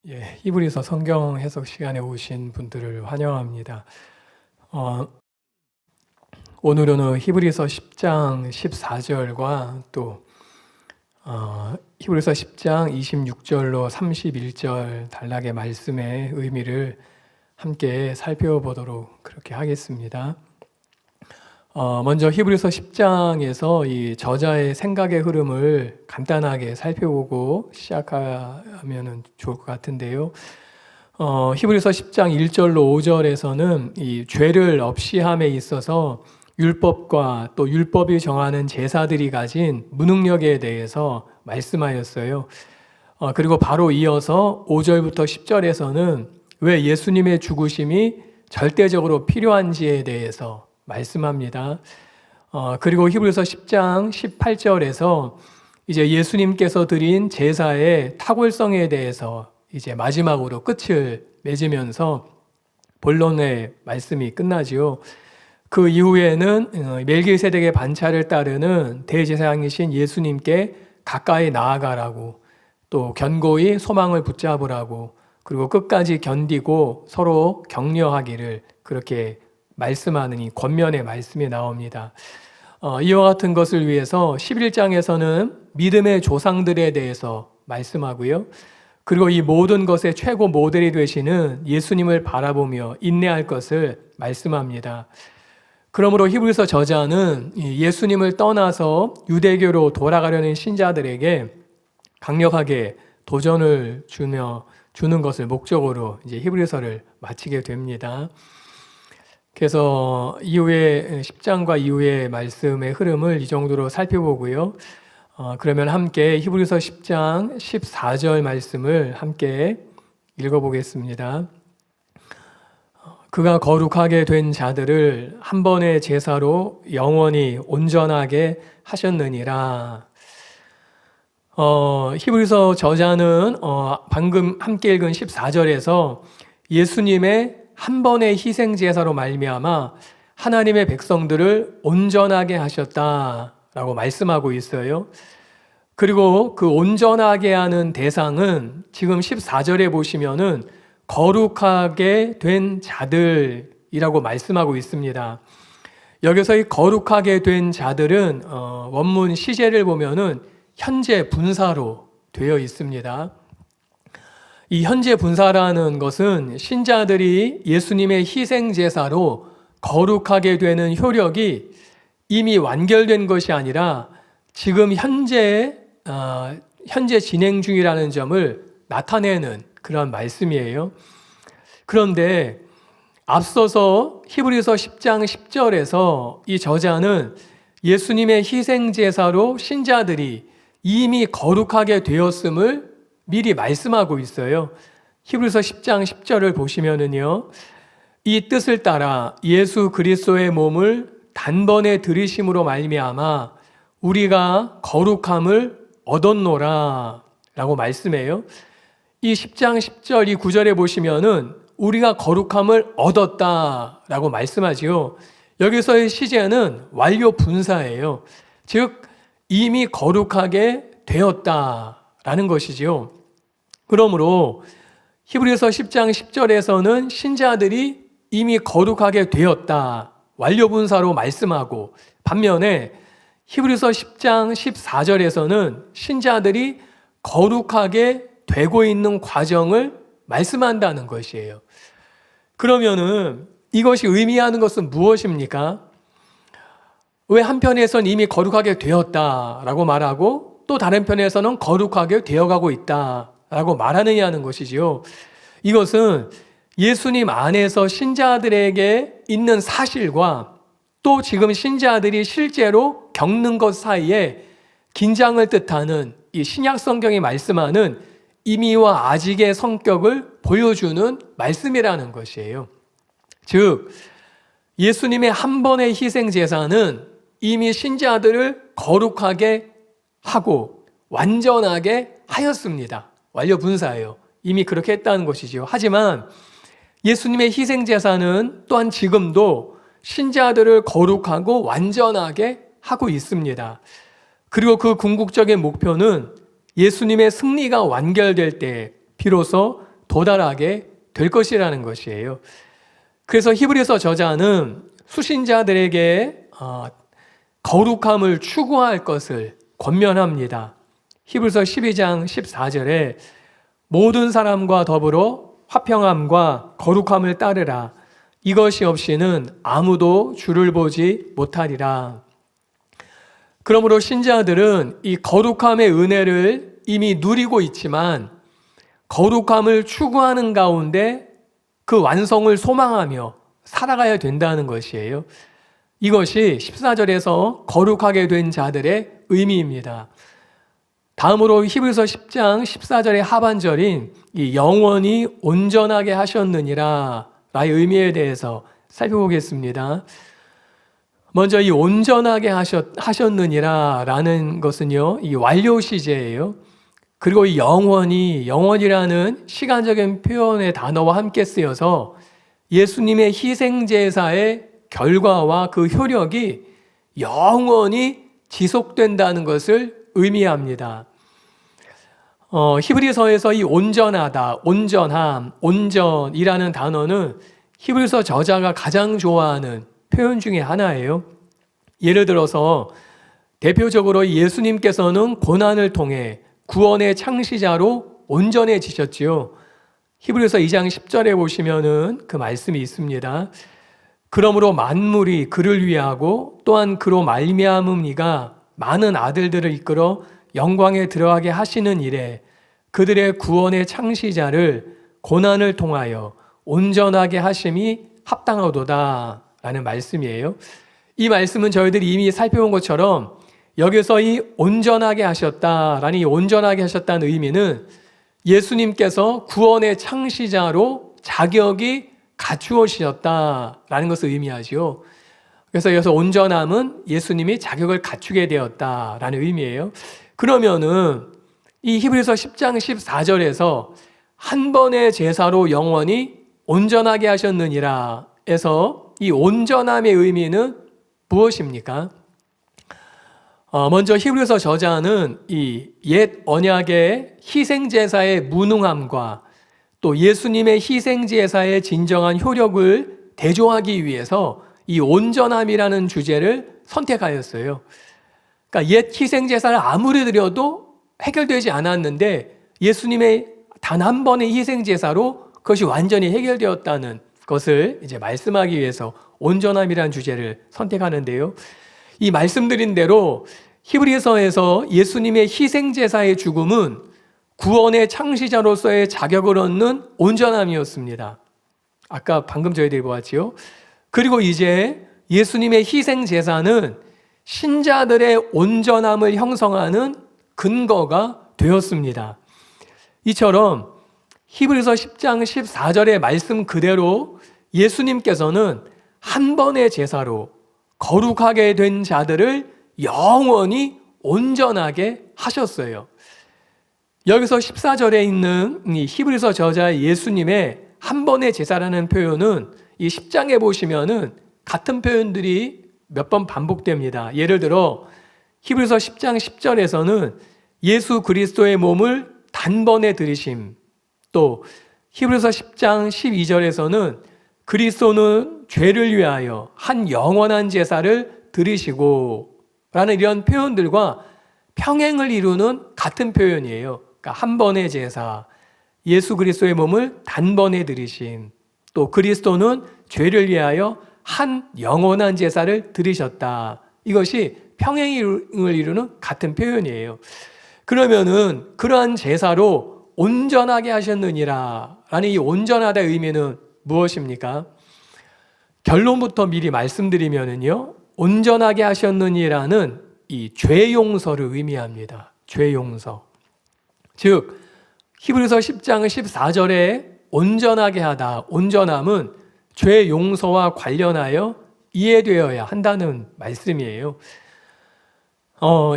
히브리서 성경 해석 시간에 오신 분들을 환영합니다. 오늘은 히브리서 10장 14절과 또 히브리서 10장 26절로 31절 단락의 말씀의 의미를 함께 살펴보도록 그렇게 하겠습니다. 먼저 히브리서 10장에서 이 저자의 생각의 흐름을 간단하게 살펴보고 시작하면 좋을 것 같은데요. 히브리서 10장 1절로 5절에서는 이 죄를 없이 함에 있어서 율법과 또 율법이 정하는 제사들이 가진 무능력에 대해서 말씀하였어요. 그리고 바로 이어서 5절부터 10절에서는 왜 예수님의 죽으심이 절대적으로 필요한지에 대해서 말씀합니다. 그리고 히브리서 10장 18절에서 이제 예수님께서 드린 제사의 탁월성에 대해서 이제 마지막으로 끝을 맺으면서 본론의 말씀이 끝나지요. 그 이후에는 멜기세덱의 반차를 따르는 대제사장이신 예수님께 가까이 나아가라고, 또 견고히 소망을 붙잡으라고, 그리고 끝까지 견디고 서로 격려하기를 그렇게 말씀하는 이 권면의 말씀이 나옵니다. 이와 같은 것을 위해서 11장에서는 믿음의 조상들에 대해서 말씀하고요. 그리고 이 모든 것의 최고 모델이 되시는 예수님을 바라보며 인내할 것을 말씀합니다. 그러므로 히브리서 저자는 예수님을 떠나서 유대교로 돌아가려는 신자들에게 강력하게 도전을 주는 것을 목적으로 이제 히브리서를 마치게 됩니다. 그래서 이후에 10장과 이후의 말씀의 흐름을 이 정도로 살펴보고요. 그러면 함께 히브리서 10장 14절 말씀을 함께 읽어보겠습니다. 그가 거룩하게 된 자들을 한 번의 제사로 영원히 온전하게 하셨느니라. 히브리서 저자는 방금 함께 읽은 14절에서 예수님의 한 번의 희생 제사로 말미암아 하나님의 백성들을 온전하게 하셨다라고 말씀하고 있어요. 그리고 그 온전하게 하는 대상은 지금 14절에 보시면은 거룩하게 된 자들이라고 말씀하고 있습니다. 여기서 이 거룩하게 된 자들은 원문 시제를 보면은 현재 분사로 되어 있습니다. 이 현재 분사라는 것은 신자들이 예수님의 희생 제사로 거룩하게 되는 효력이 이미 완결된 것이 아니라 지금 현재 진행 중이라는 점을 나타내는 그런 말씀이에요. 그런데 앞서서 히브리서 10장 10절에서 이 저자는 예수님의 희생 제사로 신자들이 이미 거룩하게 되었음을 미리 말씀하고 있어요. 히브리서 10장 10절을 보시면은요, 이 뜻을 따라 예수 그리스도의 몸을 단번에 들이심으로 말미암아 우리가 거룩함을 얻었노라 라고 말씀해요. 이 10장 10절 이 9절에 보시면은 우리가 거룩함을 얻었다 라고 말씀하지요. 여기서의 시제는 완료 분사예요. 즉 이미 거룩하게 되었다라는 것이지요. 그러므로 히브리서 10장 10절에서는 신자들이 이미 거룩하게 되었다, 완료분사로 말씀하고, 반면에 히브리서 10장 14절에서는 신자들이 거룩하게 되고 있는 과정을 말씀한다는 것이에요. 그러면은 이것이 의미하는 것은 무엇입니까? 왜 한편에서는 이미 거룩하게 되었다라고 말하고 또 다른 편에서는 거룩하게 되어가고 있다라고 말하느냐는 것이지요. 이것은 예수님 안에서 신자들에게 있는 사실과 또 지금 신자들이 실제로 겪는 것 사이에 긴장을 뜻하는 이 신약 성경이 말씀하는 이미와 아직의 성격을 보여주는 말씀이라는 것이에요. 즉 예수님의 한 번의 희생 제사는 이미 신자들을 거룩하게 하고 완전하게 하였습니다. 완료 분사예요. 이미 그렇게 했다는 것이지요. 하지만 예수님의 희생 제사는 또한 지금도 신자들을 거룩하고 완전하게 하고 있습니다. 그리고 그 궁극적인 목표는 예수님의 승리가 완결될 때 비로소 도달하게 될 것이라는 것이에요. 그래서 히브리서 저자는 수신자들에게 거룩함을 추구할 것을 권면합니다. 히브리서 12장 14절에 모든 사람과 더불어 화평함과 거룩함을 따르라. 이것이 없이는 아무도 주를 보지 못하리라. 그러므로 신자들은 이 거룩함의 은혜를 이미 누리고 있지만 거룩함을 추구하는 가운데 그 완성을 소망하며 살아가야 된다는 것이에요. 이것이 14절에서 거룩하게 된 자들의 의미입니다. 다음으로 히브리서 10장 14절의 하반절인 이 영원히 온전하게 하셨느니라 라의 의미에 대해서 살펴보겠습니다. 먼저 이 온전하게 하셨느니라 라는 것은요, 이 완료 시제예요. 그리고 이 영원이라는 시간적인 표현의 단어와 함께 쓰여서 예수님의 희생제사의 결과와 그 효력이 영원히 지속된다는 것을 의미합니다. 히브리서에서 이 온전하다, 온전함, 온전이라는 단어는 히브리서 저자가 가장 좋아하는 표현 중에 하나예요. 예를 들어서 대표적으로 예수님께서는 고난을 통해 구원의 창시자로 온전해지셨지요. 히브리서 2장 10절에 보시면은 그 말씀이 있습니다. 그러므로 만물이 그를 위하고 또한 그로 말미암음이가 많은 아들들을 이끌어 영광에 들어가게 하시는 일에 그들의 구원의 창시자를 고난을 통하여 온전하게 하심이 합당하도다 라는 말씀이에요. 이 말씀은 저희들이 이미 살펴본 것처럼 여기서 이 온전하게 하셨다라는 이 온전하게 하셨다는 의미는 예수님께서 구원의 창시자로 자격이 갖추어지셨다라는 것을 의미하지요. 그래서 여기서 온전함은 예수님이 자격을 갖추게 되었다라는 의미예요. 그러면은 이 히브리서 10장 14절에서 한 번의 제사로 영원히 온전하게 하셨느니라 에서 이 온전함의 의미는 무엇입니까? 먼저 히브리서 저자는 이 옛 언약의 희생제사의 무능함과 또 예수님의 희생제사의 진정한 효력을 대조하기 위해서 이 온전함이라는 주제를 선택하였어요. 그러니까 옛 희생제사를 아무리 드려도 해결되지 않았는데 예수님의 단 한 번의 희생제사로 그것이 완전히 해결되었다는 것을 이제 말씀하기 위해서 온전함이라는 주제를 선택하는데요. 이 말씀드린 대로 히브리서에서 예수님의 희생제사의 죽음은 구원의 창시자로서의 자격을 얻는 온전함이었습니다. 아까 방금 저희들이 보았지요. 그리고 이제 예수님의 희생제사는 신자들의 온전함을 형성하는 근거가 되었습니다. 이처럼 히브리서 10장 14절의 말씀 그대로 예수님께서는 한 번의 제사로 거룩하게 된 자들을 영원히 온전하게 하셨어요. 여기서 14절에 있는 이 히브리서 저자 예수님의 한 번의 제사라는 표현은 이 10장에 보시면은 같은 표현들이 몇 번 반복됩니다. 예를 들어 히브리서 10장 10절에서는 예수 그리스도의 몸을 단번에 들이심, 또 히브리서 10장 12절에서는 그리스도는 죄를 위하여 한 영원한 제사를 드리시고 라는 이런 표현들과 평행을 이루는 같은 표현이에요. 그러니까 한 번의 제사, 예수 그리스도의 몸을 단번에 드리심, 또 그리스도는 죄를 위하여 한 영원한 제사를 드리셨다. 이것이 평행을 이루는 같은 표현이에요. 그러면은 그러한 제사로 온전하게 하셨느니라 라는 이 온전하다의 의미는 무엇입니까? 결론부터 미리 말씀드리면은요, 온전하게 하셨느니라는 이 죄 용서를 의미합니다. 죄 용서. 즉 히브리서 10장 14절에 온전하게 하다, 온전함은 죄 용서와 관련하여 이해되어야 한다는 말씀이에요.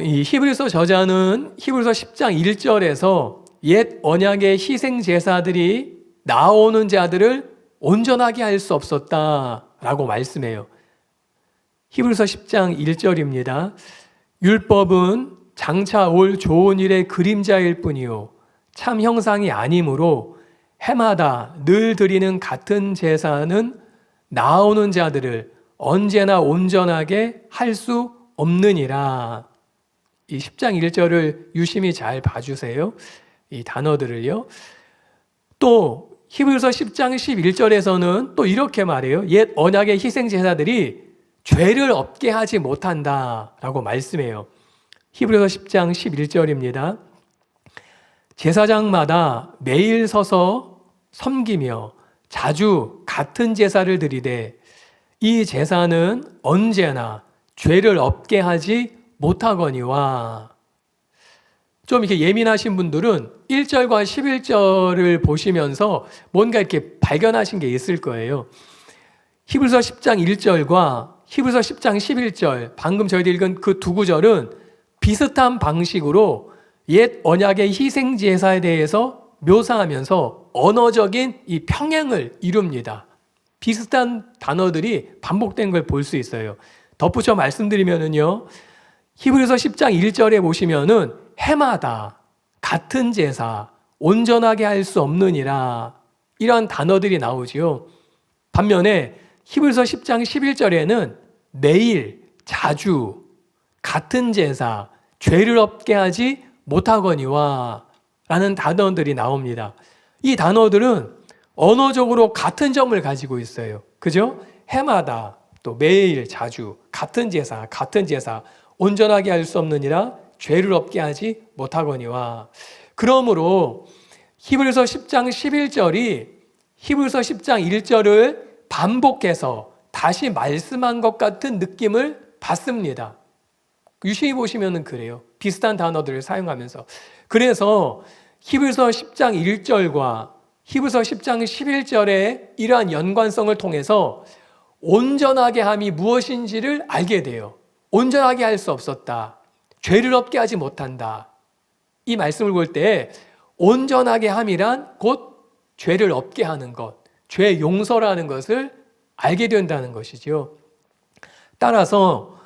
이 히브리서 저자는 히브리서 10장 1절에서 옛 언약의 희생 제사들이 나오는 자들을 온전하게 할 수 없었다라고 말씀해요. 히브리서 10장 1절입니다. 율법은 장차 올 좋은 일의 그림자일 뿐이요 참 형상이 아니므로 해마다 늘 드리는 같은 제사는 나오는 자들을 언제나 온전하게 할 수 없느니라. 이 10장 1절을 유심히 잘 봐주세요. 이 단어들을요. 또 히브리서 10장 11절에서는 또 이렇게 말해요. 옛 언약의 희생 제사들이 죄를 없게 하지 못한다라고 말씀해요. 히브리서 10장 11절입니다. 제사장마다 매일 서서 섬기며 자주 같은 제사를 드리되 이 제사는 언제나 죄를 없게 하지 못하거니와. 좀 이렇게 예민하신 분들은 1절과 11절을 보시면서 뭔가 이렇게 발견하신 게 있을 거예요. 히브리서 10장 1절과 히브리서 10장 11절, 방금 저희들이 읽은 그 두 구절은 비슷한 방식으로 옛 언약의 희생 제사에 대해서 묘사하면서 언어적인 이 평행을 이룹니다. 비슷한 단어들이 반복된 걸 볼 수 있어요. 덧붙여 말씀드리면은요, 히브리서 10장 1절에 보시면은 해마다 같은 제사 온전하게 할 수 없느니라, 이런 단어들이 나오지요. 반면에 히브리서 10장 11절에는 매일, 자주, 같은 제사, 죄를 없게 하지 못하거니와 라는 단어들이 나옵니다. 이 단어들은 언어적으로 같은 점을 가지고 있어요. 그죠? 해마다, 또 매일, 자주, 같은 제사, 온전하게 할 수 없느니라, 죄를 없게 하지 못하거니와. 그러므로 히브리서 10장 11절이 히브리서 10장 1절을 반복해서 다시 말씀한 것 같은 느낌을 받습니다. 유심히 보시면 그래요. 비슷한 단어들을 사용하면서. 그래서 히브리서 10장 1절과 히브리서 10장 11절의 이러한 연관성을 통해서 온전하게 함이 무엇인지를 알게 돼요. 온전하게 할 수 없었다. 죄를 없게 하지 못한다. 이 말씀을 볼 때 온전하게 함이란 곧 죄를 없게 하는 것, 죄 용서라는 것을 알게 된다는 것이죠. 따라서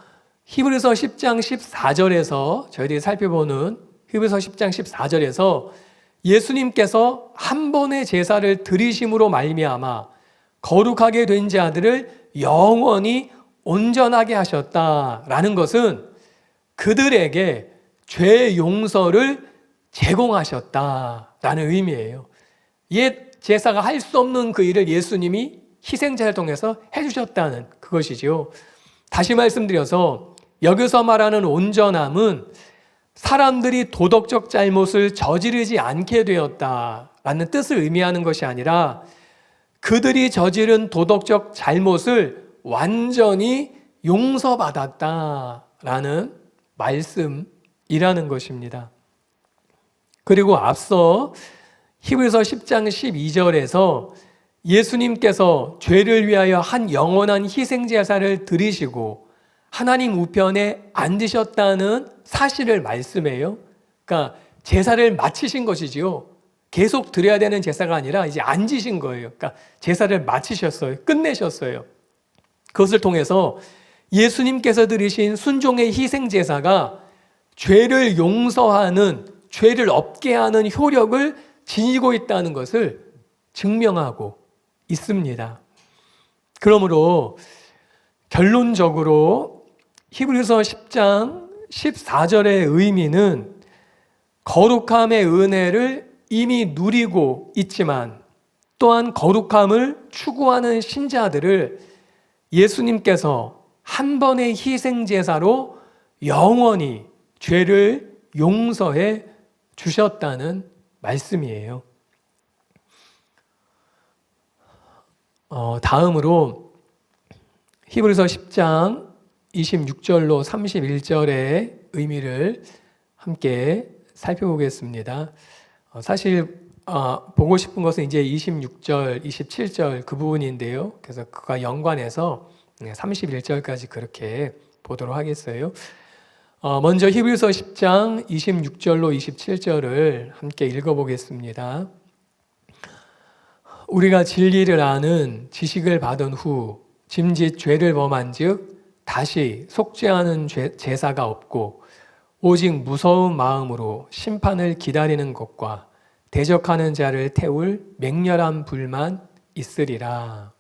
히브리서 10장 14절에서 저희들이 살펴보는 히브리서 10장 14절에서 예수님께서 한 번의 제사를 드리심으로 말미암아 거룩하게 된 자들을 영원히 온전하게 하셨다라는 것은 그들에게 죄 용서를 제공하셨다라는 의미예요. 옛 제사가 할 수 없는 그 일을 예수님이 희생자를 통해서 해주셨다는 그것이죠. 다시 말씀드려서 여기서 말하는 온전함은 사람들이 도덕적 잘못을 저지르지 않게 되었다라는 뜻을 의미하는 것이 아니라 그들이 저지른 도덕적 잘못을 완전히 용서받았다라는 말씀이라는 것입니다. 그리고 앞서 히브리서 10장 12절에서 예수님께서 죄를 위하여 한 영원한 희생제사를 드리시고 하나님 우편에 앉으셨다는 사실을 말씀해요. 그러니까 제사를 마치신 것이지요. 계속 드려야 되는 제사가 아니라 이제 앉으신 거예요. 그러니까 제사를 마치셨어요. 끝내셨어요. 그것을 통해서 예수님께서 드리신 순종의 희생제사가 죄를 용서하는, 죄를 없게 하는 효력을 지니고 있다는 것을 증명하고 있습니다. 그러므로 결론적으로 히브리서 10장 14절의 의미는 거룩함의 은혜를 이미 누리고 있지만 또한 거룩함을 추구하는 신자들을 예수님께서 한 번의 희생제사로 영원히 죄를 용서해 주셨다는 말씀이에요. 다음으로 히브리서 10장 26절로 31절의 의미를 함께 살펴보겠습니다. 사실 보고 싶은 것은 이제 26절, 27절 그 부분인데요. 그래서 그와 연관해서 31절까지 그렇게 보도록 하겠어요. 먼저 히브리서 10장 26절로 27절을 함께 읽어보겠습니다. 우리가 진리를 아는 지식을 받은 후 짐짓 죄를 범한 즉 다시 속죄하는 제사가 없고 오직 무서운 마음으로 심판을 기다리는 것과 대적하는 자를 태울 맹렬한 불만 있으리라.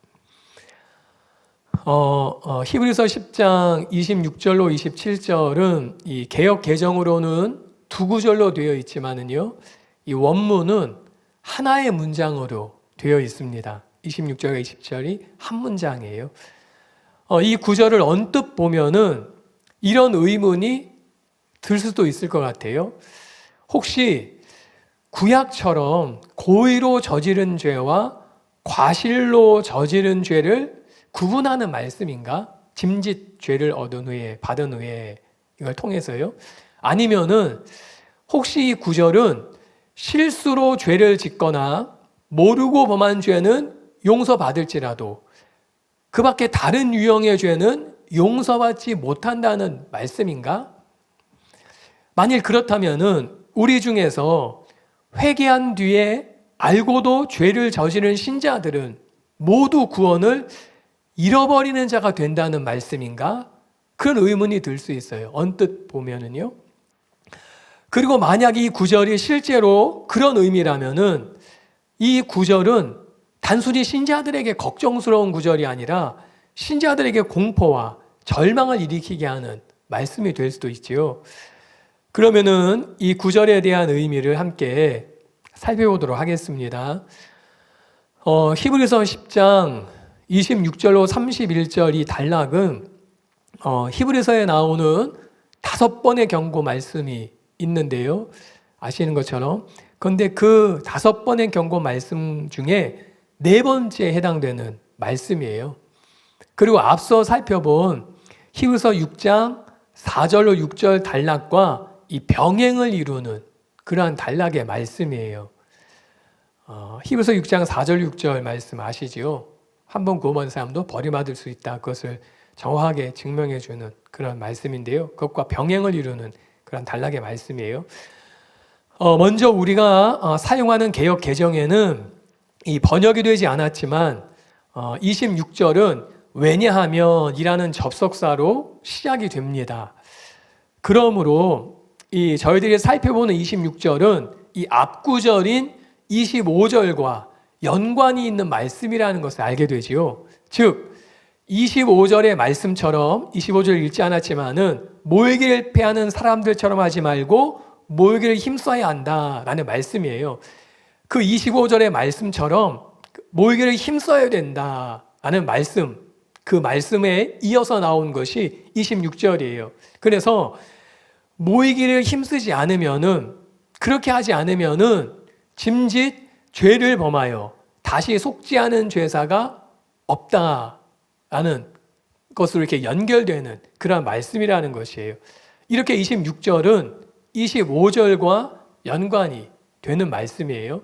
히브리서 10장 26절로 27절은 이 개역 개정으로는 두 구절로 되어 있지만은요, 이 원문은 하나의 문장으로 되어 있습니다. 26절과 27절이 한 문장이에요. 이 구절을 언뜻 보면은 이런 의문이 들 수도 있을 것 같아요. 혹시 구약처럼 고의로 저지른 죄와 과실로 저지른 죄를 구분하는 말씀인가? 짐짓 죄를 얻은 후에, 받은 후에 이걸 통해서요? 아니면은 혹시 이 구절은 실수로 죄를 짓거나 모르고 범한 죄는 용서받을지라도 그 밖에 다른 유형의 죄는 용서받지 못한다는 말씀인가? 만일 그렇다면은 우리 중에서 회개한 뒤에 알고도 죄를 저지른 신자들은 모두 구원을 잃어버리는 자가 된다는 말씀인가? 그런 의문이 들 수 있어요. 언뜻 보면은요. 그리고 만약 이 구절이 실제로 그런 의미라면은 이 구절은 단순히 신자들에게 걱정스러운 구절이 아니라 신자들에게 공포와 절망을 일으키게 하는 말씀이 될 수도 있지요. 그러면은 이 구절에 대한 의미를 함께 살펴보도록 하겠습니다. 히브리서 10장 26절로 31절 이 단락은 히브리서에 나오는 5번의 경고 말씀이 있는데요. 아시는 것처럼. 그런데 그 5번의 경고 말씀 중에 4번째에 해당되는 말씀이에요. 그리고 앞서 살펴본 히브리서 6장 4절로 6절 단락과 이 병행을 이루는 그러한 단락의 말씀이에요. 히브리서 6장 4절 6절 말씀 아시지요? 한번 구원받은 사람도 버림받을 수 있다. 그것을 정확하게 증명해 주는 그런 말씀인데요. 그것과 병행을 이루는 그런 단락의 말씀이에요. 먼저 우리가 사용하는 개역 개정에는 이 번역이 되지 않았지만 26절은 왜냐하면 이라는 접속사로 시작이 됩니다. 그러므로 이 저희들이 살펴보는 26절은 이 앞구절인 25절과 연관이 있는 말씀이라는 것을 알게 되지요. 즉 25절의 말씀처럼 25절 읽지 않았지만은 모이기를 패하는 사람들처럼 하지 말고 모이기를 힘써야 한다라는 말씀이에요. 그 25절의 말씀처럼 모이기를 힘써야 된다라는 말씀, 그 말씀에 이어서 나온 것이 26절이에요. 그래서 모이기를 힘쓰지 않으면은, 그렇게 하지 않으면은 짐짓 죄를 범하여 다시 속지 않은 죄사가 없다라는 것으로 이렇게 연결되는 그런 말씀이라는 것이에요. 이렇게 26절은 25절과 연관이 되는 말씀이에요.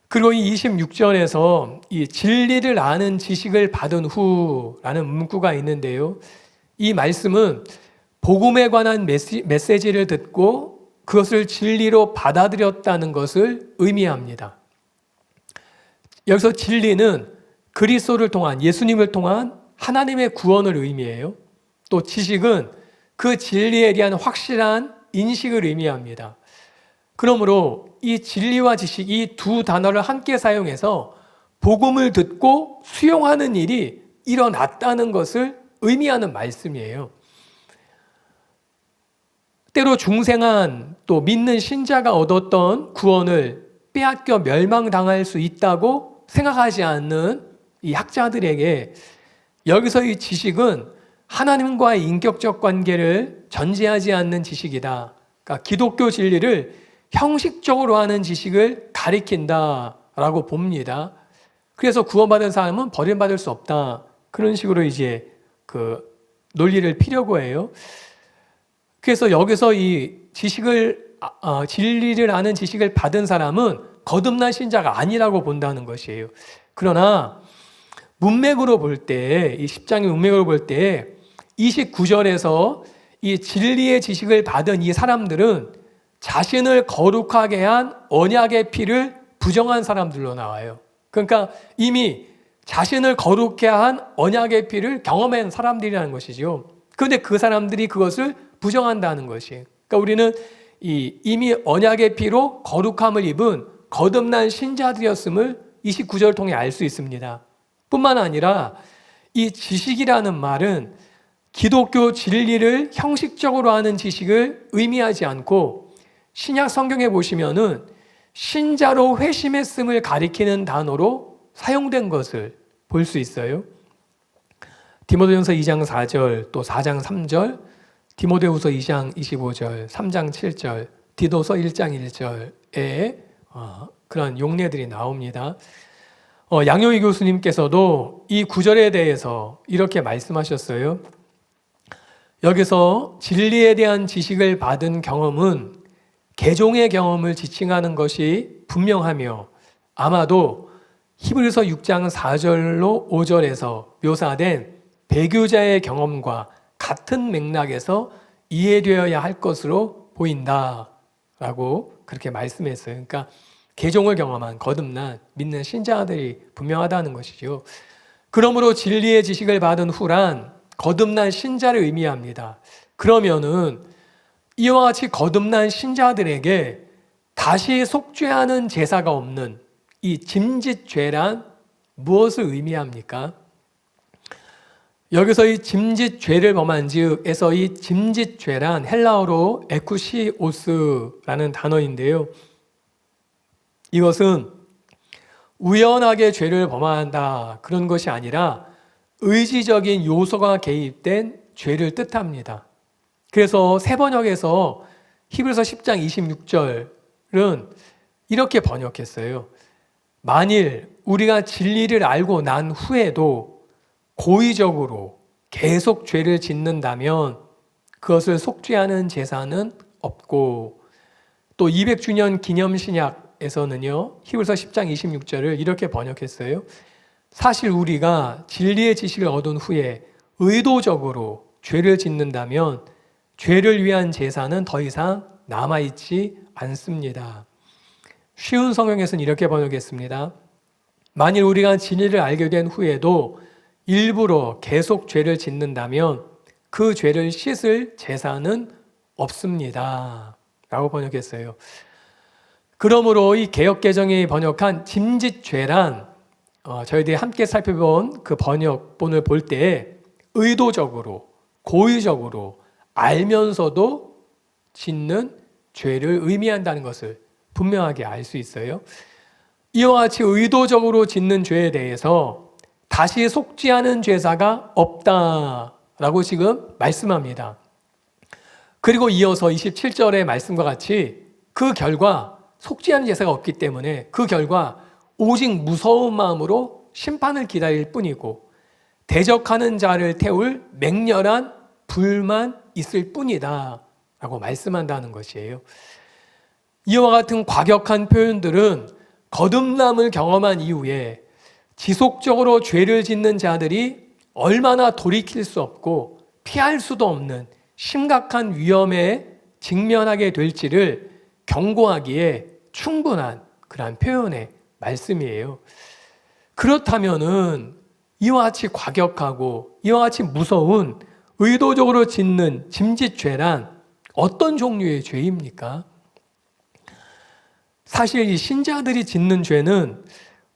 그리고 이 26절에서 이 진리를 아는 지식을 받은 후라는 문구가 있는데요. 이 말씀은 복음에 관한 메시지를 듣고 그것을 진리로 받아들였다는 것을 의미합니다. 여기서 진리는 그리스도를 통한, 예수님을 통한 하나님의 구원을 의미해요. 또 지식은 그 진리에 대한 확실한 인식을 의미합니다. 그러므로 이 진리와 지식, 이 두 단어를 함께 사용해서 복음을 듣고 수용하는 일이 일어났다는 것을 의미하는 말씀이에요. 때로 중생한 또 믿는 신자가 얻었던 구원을 빼앗겨 멸망당할 수 있다고 생각하지 않는 이 학자들에게 여기서 이 지식은 하나님과의 인격적 관계를 전제하지 않는 지식이다. 그러니까 기독교 진리를 형식적으로 하는 지식을 가리킨다라고 봅니다. 그래서 구원받은 사람은 버림받을 수 없다. 그런 식으로 이제 그 논리를 피려고 해요. 그래서 여기서 이 지식을, 진리를 아는 지식을 받은 사람은 거듭난 신자가 아니라고 본다는 것이에요. 그러나 문맥으로 볼 때, 이 10장의 문맥으로 볼 때 29절에서 이 진리의 지식을 받은 이 사람들은 자신을 거룩하게 한 언약의 피를 부정한 사람들로 나와요. 그러니까 이미 자신을 거룩해 한 언약의 피를 경험한 사람들이라는 것이죠. 그런데 그 사람들이 그것을 부정한다는 것이에요. 그러니까 우리는 이미 언약의 피로 거룩함을 입은 거듭난 신자들이었음을 29절을 통해 알 수 있습니다. 뿐만 아니라 이 지식이라는 말은 기독교 진리를 형식적으로 하는 지식을 의미하지 않고 신약 성경에 보시면은 신자로 회심했음을 가리키는 단어로 사용된 것을 볼 수 있어요. 디모데전서 2장 4절, 또 4장 3절, 디모데후서 2장 25절, 3장 7절, 디도서 1장 1절에 그런 용례들이 나옵니다. 양용희 교수님께서도 이 구절에 대해서 이렇게 말씀하셨어요. 여기서 진리에 대한 지식을 받은 경험은 개종의 경험을 지칭하는 것이 분명하며 아마도 히브리서 6장 4절로 5절에서 묘사된 배교자의 경험과 같은 맥락에서 이해되어야 할 것으로 보인다라고 그렇게 말씀했어요. 그러니까 개종을 경험한 거듭난 믿는 신자들이 분명하다는 것이죠. 그러므로 진리의 지식을 받은 후란 거듭난 신자를 의미합니다. 그러면은 이와 같이 거듭난 신자들에게 다시 속죄하는 제사가 없는 이 짐짓죄란 무엇을 의미합니까? 여기서 이 짐짓죄를 범한 즉에서 이 짐짓죄란 헬라어로 에쿠시오스라는 단어인데요. 이것은 우연하게 죄를 범한다 그런 것이 아니라 의지적인 요소가 개입된 죄를 뜻합니다. 그래서 세번역에서 히브리서 10장 26절은 이렇게 번역했어요. 만일 우리가 진리를 알고 난 후에도 고의적으로 계속 죄를 짓는다면 그것을 속죄하는 제사는 없고, 또 200주년 기념신약에서는요 히브리서 10장 26절을 이렇게 번역했어요. 사실 우리가 진리의 지식을 얻은 후에 의도적으로 죄를 짓는다면 죄를 위한 제사는 더 이상 남아있지 않습니다. 쉬운 성경에서는 이렇게 번역했습니다. 만일 우리가 진리를 알게 된 후에도 일부러 계속 죄를 짓는다면 그 죄를 씻을 제사는 없습니다 라고 번역했어요. 그러므로 이 개역개정이 번역한 짐짓죄란 저희들이 함께 살펴본 그 번역본을 볼 때 의도적으로 고의적으로 알면서도 짓는 죄를 의미한다는 것을 분명하게 알 수 있어요. 이와 같이 의도적으로 짓는 죄에 대해서 다시 속죄하는 제사가 없다라고 지금 말씀합니다. 그리고 이어서 27절의 말씀과 같이 그 결과 속죄하는 제사가 없기 때문에 그 결과 오직 무서운 마음으로 심판을 기다릴 뿐이고 대적하는 자를 태울 맹렬한 불만 있을 뿐이다 라고 말씀한다는 것이에요. 이와 같은 과격한 표현들은 거듭남을 경험한 이후에 지속적으로 죄를 짓는 자들이 얼마나 돌이킬 수 없고 피할 수도 없는 심각한 위험에 직면하게 될지를 경고하기에 충분한 그러한 표현의 말씀이에요. 그렇다면은 이와 같이 과격하고 이와 같이 무서운 의도적으로 짓는 짐짓죄란 어떤 종류의 죄입니까? 사실 이 신자들이 짓는 죄는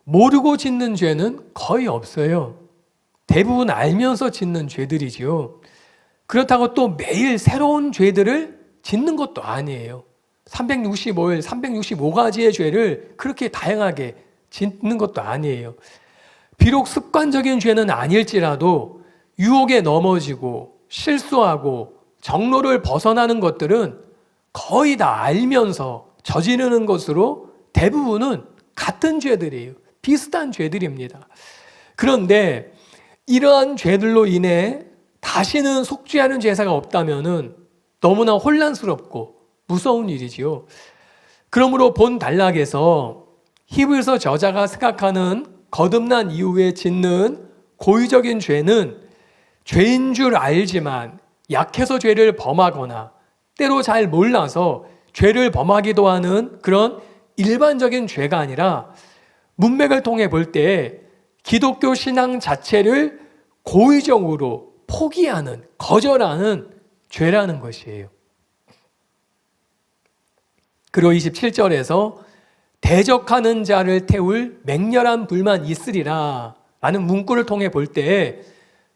모르고 짓는 죄는 거의 없어요. 대부분 알면서 짓는 죄들이지요. 그렇다고 또 매일 새로운 죄들을 짓는 것도 아니에요. 365일 365가지의 죄를 그렇게 다양하게 짓는 것도 아니에요. 비록 습관적인 죄는 아닐지라도 유혹에 넘어지고 실수하고 정로를 벗어나는 것들은 거의 다 알면서 저지르는 것으로 대부분은 같은 죄들이에요. 비슷한 죄들입니다. 그런데 이러한 죄들로 인해 다시는 속죄하는 제사가 없다면은 너무나 혼란스럽고 무서운 일이지요. 그러므로 본 단락에서 히브리서 저자가 생각하는 거듭난 이후에 짓는 고의적인 죄는 죄인 줄 알지만 약해서 죄를 범하거나 때로 잘 몰라서 죄를 범하기도 하는 그런 일반적인 죄가 아니라 문맥을 통해 볼 때 기독교 신앙 자체를 고의적으로 포기하는, 거절하는 죄라는 것이에요. 그리고 27절에서 대적하는 자를 태울 맹렬한 불만 있으리라 라는 문구를 통해 볼 때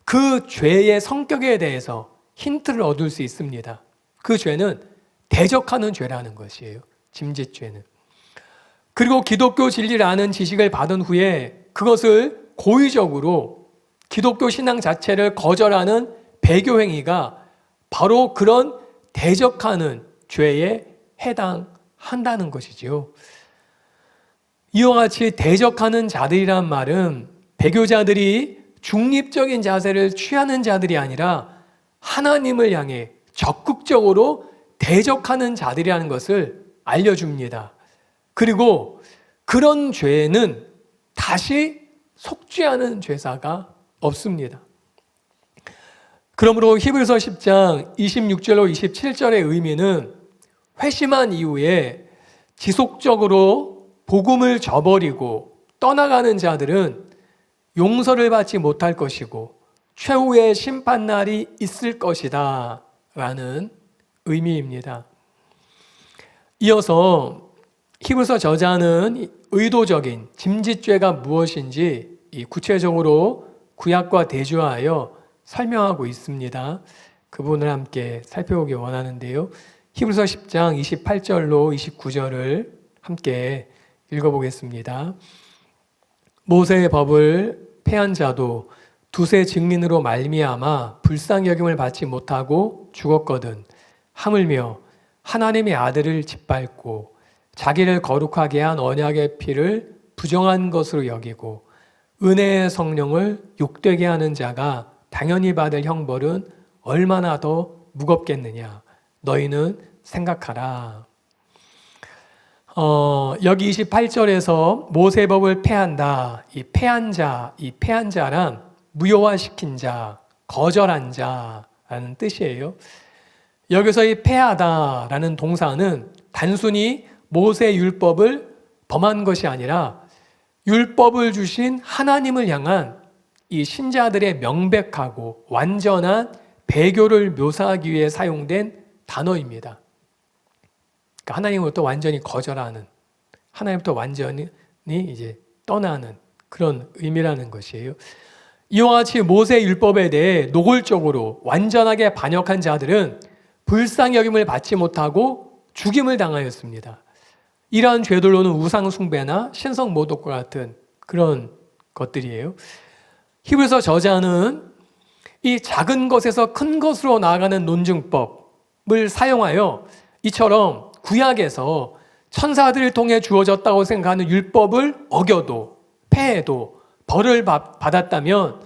그 죄의 성격에 대해서 힌트를 얻을 수 있습니다. 그 죄는 대적하는 죄라는 것이에요. 짐짓죄는. 그리고 기독교 진리를 아는 지식을 받은 후에 그것을 고의적으로 기독교 신앙 자체를 거절하는 배교 행위가 바로 그런 대적하는 죄에 해당한다는 것이지요. 이와 같이 대적하는 자들이란 말은 배교자들이 중립적인 자세를 취하는 자들이 아니라 하나님을 향해 적극적으로 대적하는 자들이라는 것을 알려줍니다. 그리고 그런 죄는 다시 속죄하는 죄사가 없습니다. 그러므로 히브리서 10장 26절로 27절의 의미는 회심한 이후에 지속적으로 복음을 저버리고 떠나가는 자들은 용서를 받지 못할 것이고 최후의 심판날이 있을 것이다 라는 의미입니다. 이어서 히브리서 저자는 의도적인 짐짓죄가 무엇인지 구체적으로 구약과 대조하여 설명하고 있습니다. 그 부분을 함께 살펴보기 원하는데요. 히브리서 10장 28절로 29절을 함께 읽어보겠습니다. 모세의 법을 폐한 자도 두세 증인으로 말미암아 불쌍히 여김을 받지 못하고 죽었거든. 하물며 하나님의 아들을 짓밟고 자기를 거룩하게 한 언약의 피를 부정한 것으로 여기고 은혜의 성령을 욕되게 하는 자가 당연히 받을 형벌은 얼마나 더 무겁겠느냐. 너희는 생각하라. 여기 28절에서 모세법을 폐한다. 이 폐한 자란 무효화시킨 자, 거절한 자라는 뜻이에요. 여기서 이 폐하다라는 동사는 단순히 모세 율법을 범한 것이 아니라 율법을 주신 하나님을 향한 이 신자들의 명백하고 완전한 배교를 묘사하기 위해 사용된 단어입니다. 그러니까 하나님으로부터 완전히 거절하는, 하나님부터 완전히 이제 떠나는 그런 의미라는 것이에요. 이와 같이 모세 율법에 대해 노골적으로 완전하게 반역한 자들은 불쌍히 여김을 받지 못하고 죽임을 당하였습니다. 이러한 죄들로는 우상 숭배나 신성 모독과 같은 그런 것들이에요. 히브리서 저자는 이 작은 것에서 큰 것으로 나아가는 논증법을 사용하여 이처럼 구약에서 천사들을 통해 주어졌다고 생각하는 율법을 어겨도 폐해도 벌을 받았다면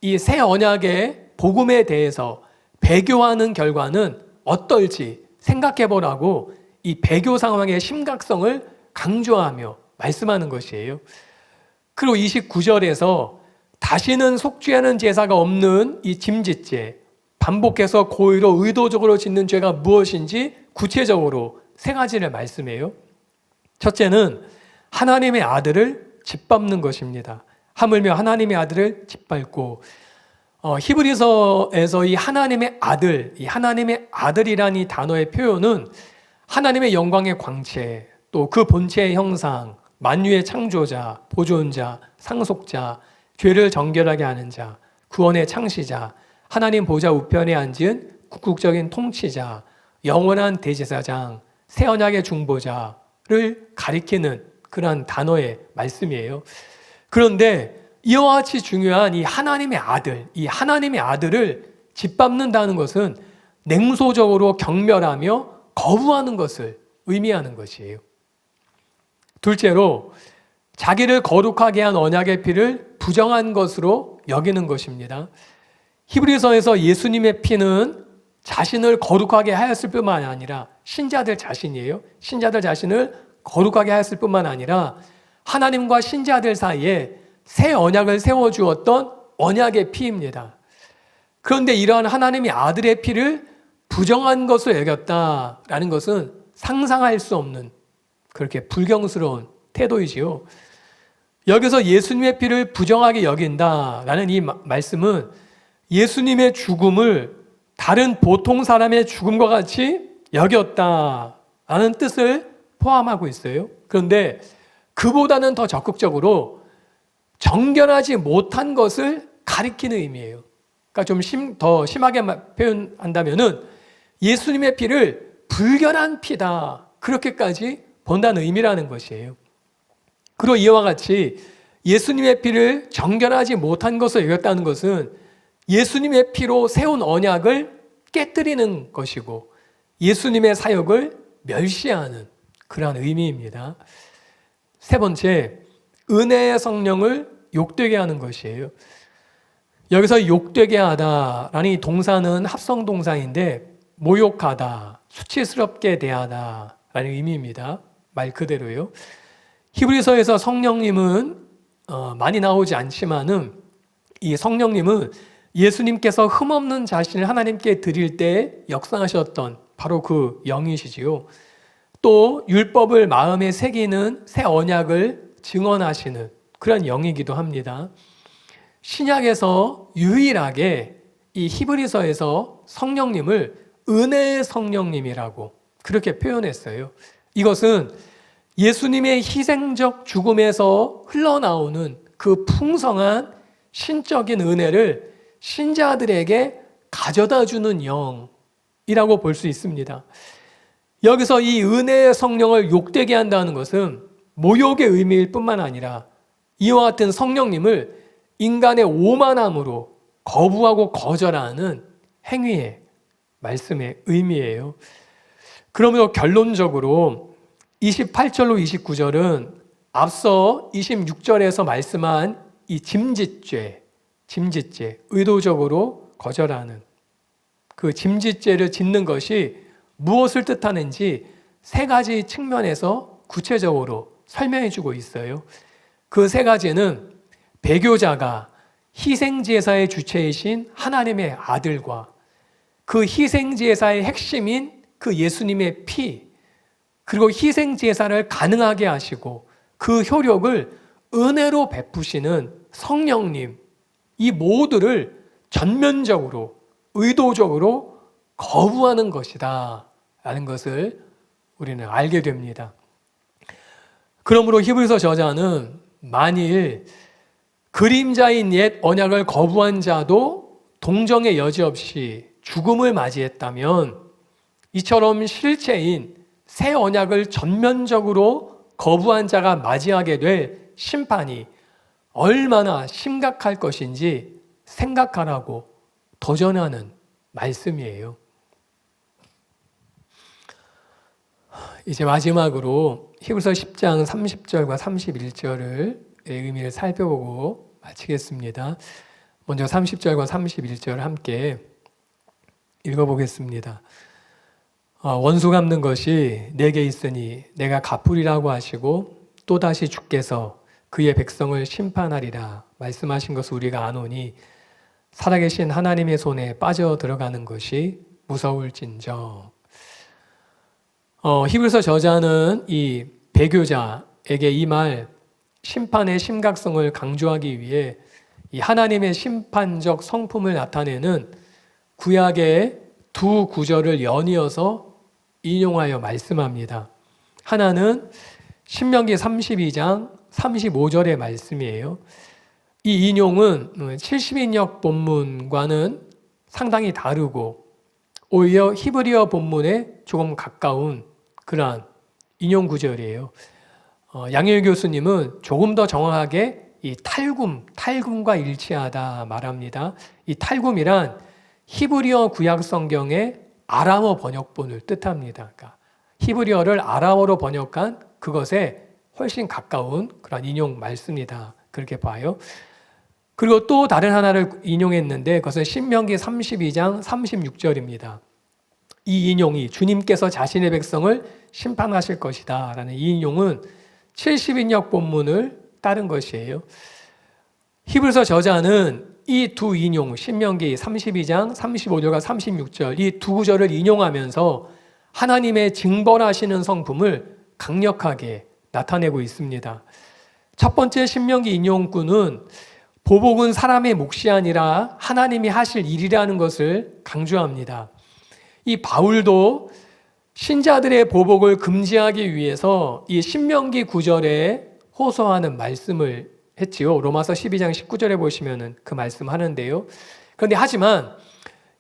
이 새 언약의 복음에 대해서 배교하는 결과는 어떨지 생각해 보라고 이 배교 상황의 심각성을 강조하며 말씀하는 것이에요. 그리고 29절에서 다시는 속죄하는 제사가 없는 이 짐짓죄, 반복해서 고의로 의도적으로 짓는 죄가 무엇인지 구체적으로 세 가지를 말씀해요. 첫째는 하나님의 아들을 짓밟는 것입니다. 하물며 하나님의 아들을 짓밟고 히브리서에서 이 하나님의 아들, 이 하나님의 아들이라는 이 단어의 표현은 하나님의 영광의 광채, 또 그 본체의 형상, 만유의 창조자, 보존자, 상속자, 죄를 정결하게 하는 자, 구원의 창시자, 하나님 보좌 우편에 앉은 궁극적인 통치자, 영원한 대제사장, 새 언약의 중보자를 가리키는 그런 단어의 말씀이에요. 그런데 이와 같이 중요한 이 하나님의 아들, 이 하나님의 아들을 짓밟는다는 것은 냉소적으로 경멸하며 거부하는 것을 의미하는 것이에요. 둘째로 자기를 거룩하게 한 언약의 피를 부정한 것으로 여기는 것입니다. 히브리서에서 예수님의 피는 자신을 거룩하게 하였을 뿐만 아니라 신자들 자신이에요. 신자들 자신을 거룩하게 하였을 뿐만 아니라 하나님과 신자들 사이에 새 언약을 세워주었던 언약의 피입니다. 그런데 이러한 하나님의 아들의 피를 부정한 것으로 여겼다라는 것은 상상할 수 없는 그렇게 불경스러운 태도이지요. 여기서 예수님의 피를 부정하게 여긴다라는 이 말씀은 예수님의 죽음을 다른 보통 사람의 죽음과 같이 여겼다라는 뜻을 포함하고 있어요. 그런데 그보다는 더 적극적으로 정결하지 못한 것을 가리키는 의미예요. 그러니까 좀 더 심하게 표현한다면은 예수님의 피를 불결한 피다, 그렇게까지 본다는 의미라는 것이에요. 그리고 이와 같이 예수님의 피를 정결하지 못한 것을 여겼다는 것은 예수님의 피로 세운 언약을 깨뜨리는 것이고 예수님의 사역을 멸시하는 그러한 의미입니다. 세 번째, 은혜의 성령을 욕되게 하는 것이에요. 여기서 욕되게 하다라는 이 동사는 합성 동사인데 모욕하다, 수치스럽게 대하다 라는 의미입니다. 말 그대로요. 히브리서에서 성령님은 많이 나오지 않지만은 이 성령님은 예수님께서 흠없는 자신을 하나님께 드릴 때 역사하셨던 바로 그 영이시지요. 또 율법을 마음에 새기는 새 언약을 증언하시는 그런 영이기도 합니다. 신약에서 유일하게 이 히브리서에서 성령님을 은혜의 성령님이라고 그렇게 표현했어요. 이것은 예수님의 희생적 죽음에서 흘러나오는 그 풍성한 신적인 은혜를 신자들에게 가져다 주는 영이라고 볼 수 있습니다. 여기서 이 은혜의 성령을 욕되게 한다는 것은 모욕의 의미일 뿐만 아니라 이와 같은 성령님을 인간의 오만함으로 거부하고 거절하는 행위의 말씀의 의미예요. 그러므로 결론적으로 28절로 29절은 앞서 26절에서 말씀한 이 짐짓죄, 의도적으로 거절하는 그 짐짓죄를 짓는 것이 무엇을 뜻하는지 세 가지 측면에서 구체적으로 설명해 주고 있어요. 그 세 가지는 배교자가 희생제사의 주체이신 하나님의 아들과 그 희생제사의 핵심인 그 예수님의 피, 그리고 희생제사를 가능하게 하시고 그 효력을 은혜로 베푸시는 성령님, 이 모두를 전면적으로 의도적으로 거부하는 것이다 라는 것을 우리는 알게 됩니다. 그러므로 히브리서 저자는 만일 그림자인 옛 언약을 거부한 자도 동정의 여지 없이 죽음을 맞이했다면 이처럼 실체인 새 언약을 전면적으로 거부한 자가 맞이하게 될 심판이 얼마나 심각할 것인지 생각하라고 도전하는 말씀이에요. 이제 마지막으로 히브리서 10장 30절과 31절을 의미를 살펴보고 마치겠습니다. 먼저 30절과 31절 함께 읽어보겠습니다. 원수 갚는 것이 내게 있으니 내가 갚으리라고 하시고 또다시 주께서 그의 백성을 심판하리라 말씀하신 것을 우리가 아노니 살아계신 하나님의 손에 빠져 들어가는 것이 무서울진저. 히브리서 저자는 이 배교자에게 이 말 심판의 심각성을 강조하기 위해 이 하나님의 심판적 성품을 나타내는 구약의 두 구절을 연이어서 인용하여 말씀합니다. 하나는 신명기 32장 35절의 말씀이에요. 이 인용은 70인역 본문과는 상당히 다르고 오히려 히브리어 본문에 조금 가까운 그러한 인용 구절이에요. 양효일 교수님은 조금 더 정확하게 이 탈굼과 일치하다 말합니다. 이 탈굼이란 히브리어 구약 성경의 아람어 번역본을 뜻합니다. 그러니까 히브리어를 아람어로 번역한 그것에 훨씬 가까운 그런 인용 말씀이다. 그렇게 봐요. 그리고 또 다른 하나를 인용했는데 그것은 신명기 32장 36절입니다. 이 인용이 주님께서 자신의 백성을 심판하실 것이다 라는 이 인용은 70인역 본문을 따른 것이에요. 히브리서 저자는 이 두 인용, 신명기 32장 35절과 36절 이 두 구절을 인용하면서 하나님의 징벌하시는 성품을 강력하게 나타내고 있습니다. 첫 번째 신명기 인용구는 보복은 사람의 몫이 아니라 하나님이 하실 일이라는 것을 강조합니다. 이 바울도 신자들의 보복을 금지하기 위해서 이 신명기 9절에 호소하는 말씀을 했지요. 로마서 12장 19절에 보시면은 그 말씀 하는데요. 그런데 하지만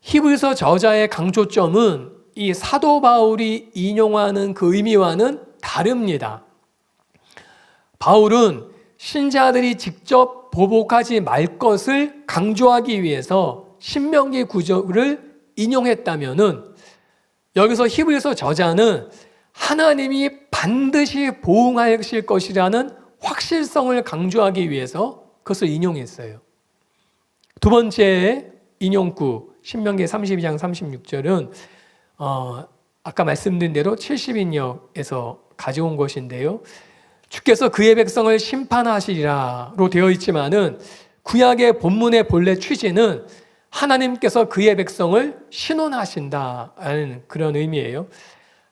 히브리서 저자의 강조점은 이 사도 바울이 인용하는 그 의미와는 다릅니다. 바울은 신자들이 직접 보복하지 말 것을 강조하기 위해서 신명기 9절을 인용했다면은 여기서 히브리서 저자는 하나님이 반드시 보응하실 것이라는 확실성을 강조하기 위해서 그것을 인용했어요. 두 번째 인용구 신명기 32장 36절은 아까 말씀드린 대로 70인역에서 가져온 것인데요. 주께서 그의 백성을 심판하시리라로 되어 있지만은 구약의 본문의 본래 취지는 하나님께서 그의 백성을 신원하신다는 그런 의미예요.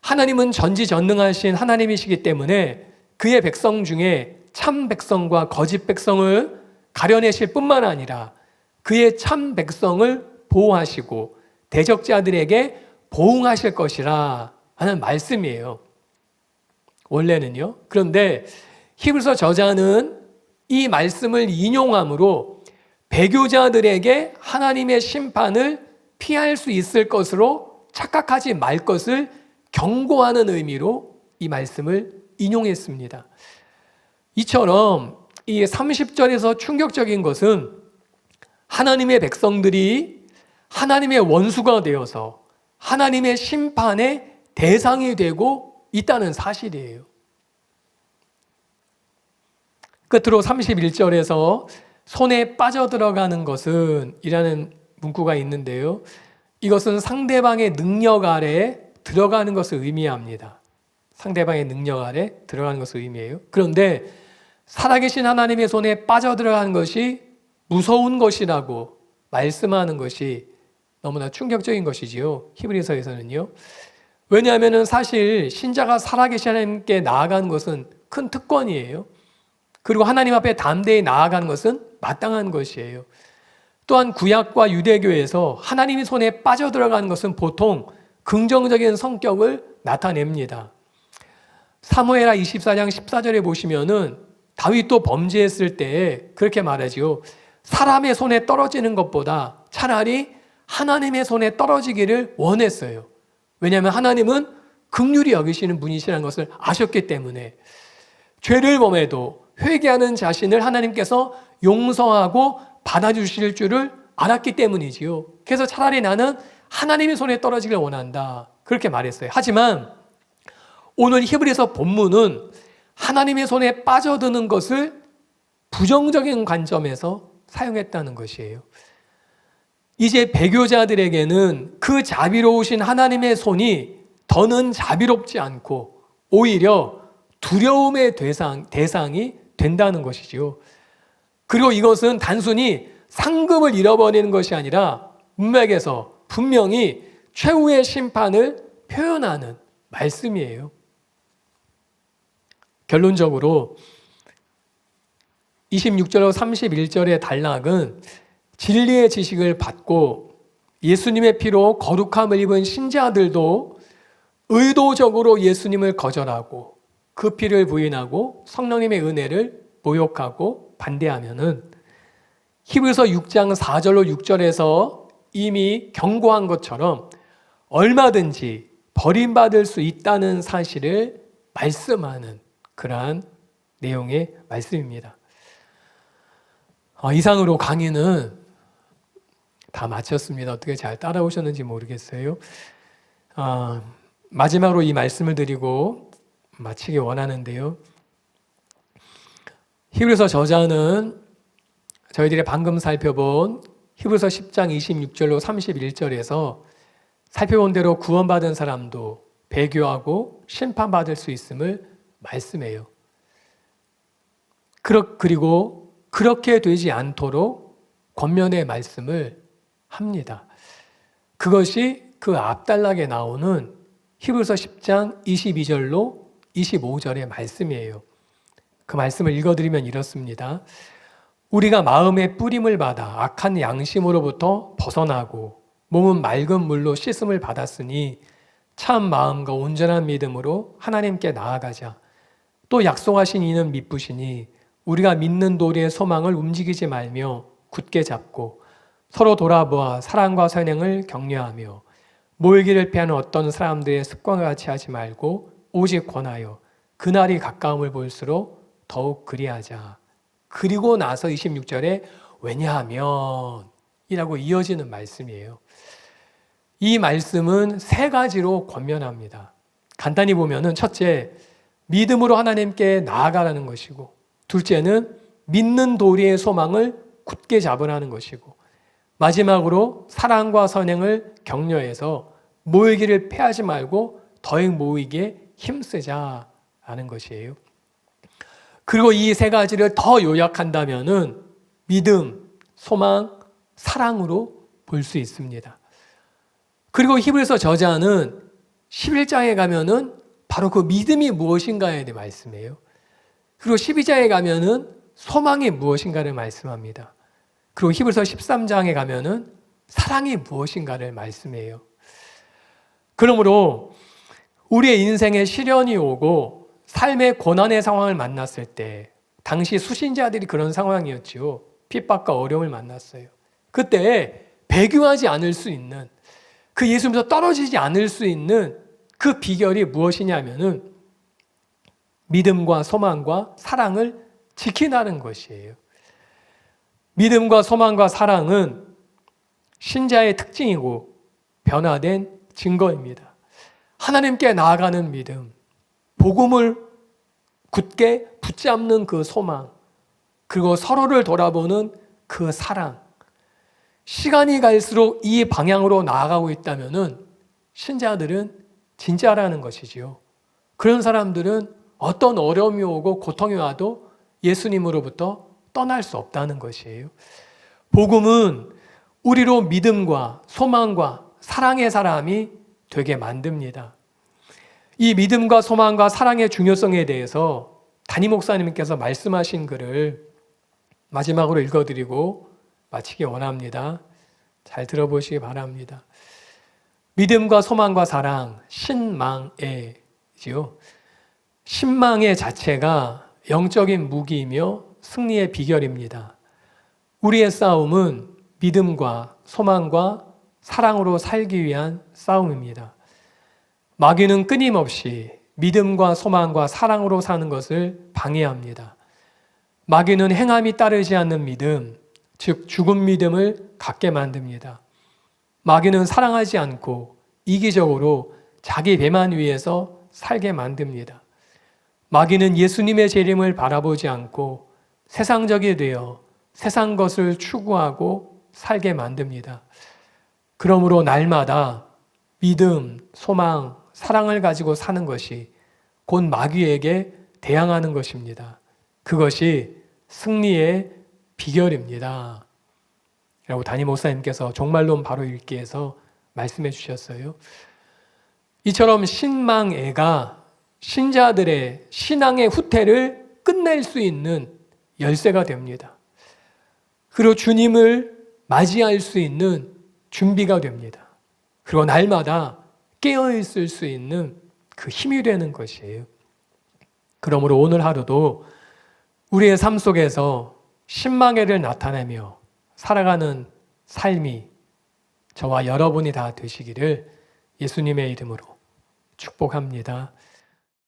하나님은 전지전능하신 하나님이시기 때문에 그의 백성 중에 참 백성과 거짓 백성을 가려내실 뿐만 아니라 그의 참 백성을 보호하시고 대적자들에게 보응하실 것이라 하는 말씀이에요. 원래는요. 그런데 히브리서 저자는 이 말씀을 인용함으로 배교자들에게 하나님의 심판을 피할 수 있을 것으로 착각하지 말 것을 경고하는 의미로 이 말씀을 인용했습니다. 이처럼 이 30절에서 충격적인 것은 하나님의 백성들이 하나님의 원수가 되어서 하나님의 심판의 대상이 되고 있다는 사실이에요. 끝으로 31절에서 손에 빠져들어가는 것은 이라는 문구가 있는데요. 이것은 상대방의 능력 아래 들어가는 것을 의미합니다. 상대방의 능력 아래 들어가는 것을 의미해요. 그런데 살아계신 하나님의 손에 빠져들어가는 것이 무서운 것이라고 말씀하는 것이 너무나 충격적인 것이지요. 히브리서에서는요. 왜냐하면 사실 신자가 살아계신 하나님께 나아가는 것은 큰 특권이에요. 그리고 하나님 앞에 담대히 나아가는 것은 마땅한 것이에요. 또한 구약과 유대교에서 하나님의 손에 빠져들어가는 것은 보통 긍정적인 성격을 나타냅니다. 사무엘하 24장 14절에 보시면은 다윗도 범죄했을 때 그렇게 말하지요. 사람의 손에 떨어지는 것보다 차라리 하나님의 손에 떨어지기를 원했어요. 왜냐하면 하나님은 긍휼히 여기시는 분이시라는 것을 아셨기 때문에 죄를 범해도 회개하는 자신을 하나님께서 용서하고 받아주실 줄을 알았기 때문이지요. 그래서 차라리 나는 하나님의 손에 떨어지길 원한다. 그렇게 말했어요. 하지만 오늘 히브리서 본문은 하나님의 손에 빠져드는 것을 부정적인 관점에서 사용했다는 것이에요. 이제 배교자들에게는 그 자비로우신 하나님의 손이 더는 자비롭지 않고 오히려 두려움의 대상이 된다는 것이죠. 그리고 이것은 단순히 상급을 잃어버리는 것이 아니라 문맥에서 분명히 최후의 심판을 표현하는 말씀이에요. 결론적으로 26절로 31절의 단락은 진리의 지식을 받고 예수님의 피로 거룩함을 입은 신자들도 의도적으로 예수님을 거절하고 그 피를 부인하고 성령님의 은혜를 모욕하고 반대하면은 히브리서 6장 4절로 6절에서 이미 경고한 것처럼 얼마든지 버림받을 수 있다는 사실을 말씀하는 그러한 내용의 말씀입니다. 이상으로 강의는 다 마쳤습니다. 어떻게 잘 따라오셨는지 모르겠어요. 마지막으로 이 말씀을 드리고 마치기 원하는데요. 히브리서 저자는 저희들이 방금 살펴본 히브리서 10장 26절로 31절에서 살펴본 대로 구원받은 사람도 배교하고 심판받을 수 있음을 말씀해요. 그리고 그렇게 되지 않도록 권면의 말씀을 합니다. 그것이 그 앞단락에 나오는 히브리서 10장 22절로 25절의 말씀이에요. 그 말씀을 읽어드리면 이렇습니다. 우리가 마음의 뿌림을 받아 악한 양심으로부터 벗어나고 몸은 맑은 물로 씻음을 받았으니 참 마음과 온전한 믿음으로 하나님께 나아가자. 또 약속하신 이는 미쁘시니 우리가 믿는 도리의 소망을 움직이지 말며 굳게 잡고 서로 돌아보아 사랑과 선행을 격려하며 모이기를 피하는 어떤 사람들의 습관과 같이 하지 말고 오직 권하여 그날이 가까움을 볼수록 더욱 그리하자. 그리고 나서 26절에 왜냐하면 이라고 이어지는 말씀이에요. 이 말씀은 세 가지로 권면합니다. 간단히 보면은 첫째, 믿음으로 하나님께 나아가라는 것이고, 둘째는 믿는 도리의 소망을 굳게 잡으라는 것이고, 마지막으로 사랑과 선행을 격려해서 모이기를 패하지 말고 더욱 모이기에 힘쓰자라는 것이에요. 그리고 이 세 가지를 더 요약한다면은 믿음, 소망, 사랑으로 볼 수 있습니다. 그리고 히브리서 저자는 11장에 가면은 바로 그 믿음이 무엇인가에 대해 말씀해요. 그리고 12장에 가면은 소망이 무엇인가를 말씀합니다. 그리고 히브리서 13장에 가면은 사랑이 무엇인가를 말씀해요. 그러므로 우리의 인생에 시련이 오고 삶의 고난의 상황을 만났을 때, 당시 수신자들이 그런 상황이었지요. 핍박과 어려움을 만났어요. 그때 배교하지 않을 수 있는, 그 예수님에서 떨어지지 않을 수 있는 그 비결이 무엇이냐면은 믿음과 소망과 사랑을 지킨다는 것이에요. 믿음과 소망과 사랑은 신자의 특징이고 변화된 증거입니다. 하나님께 나아가는 믿음, 복음을 굳게 붙잡는 그 소망, 그리고 서로를 돌아보는 그 사랑. 시간이 갈수록 이 방향으로 나아가고 있다면은 신자들은 진짜라는 것이지요. 그런 사람들은 어떤 어려움이 오고 고통이 와도 예수님으로부터 떠날 수 없다는 것이에요. 복음은 우리로 믿음과 소망과 사랑의 사람이 되게 만듭니다. 이 믿음과 소망과 사랑의 중요성에 대해서 담임 목사님께서 말씀하신 글을 마지막으로 읽어드리고 마치기 원합니다. 잘 들어보시기 바랍니다. 믿음과 소망과 사랑, 신망애지요. 신망의 자체가 영적인 무기이며 승리의 비결입니다. 우리의 싸움은 믿음과 소망과 사랑으로 살기 위한 싸움입니다. 마귀는 끊임없이 믿음과 소망과 사랑으로 사는 것을 방해합니다. 마귀는 행함이 따르지 않는 믿음, 즉 죽은 믿음을 갖게 만듭니다. 마귀는 사랑하지 않고 이기적으로 자기 배만 위해서 살게 만듭니다. 마귀는 예수님의 재림을 바라보지 않고 세상적이 되어 세상 것을 추구하고 살게 만듭니다. 그러므로 날마다 믿음, 소망, 사랑을 가지고 사는 것이 곧 마귀에게 대항하는 것입니다. 그것이 승리의 비결입니다. 라고 담임 목사님께서 종말론 바로 읽기에서 말씀해 주셨어요. 이처럼 신망애가 신자들의 신앙의 후퇴를 끝낼 수 있는 열쇠가 됩니다. 그리고 주님을 맞이할 수 있는 준비가 됩니다. 그리고 날마다 깨어있을 수 있는 그 힘이 되는 것이에요. 그러므로 오늘 하루도 우리의 삶 속에서 신망애를 나타내며 살아가는 삶이 저와 여러분이 다 되시기를 예수님의 이름으로 축복합니다.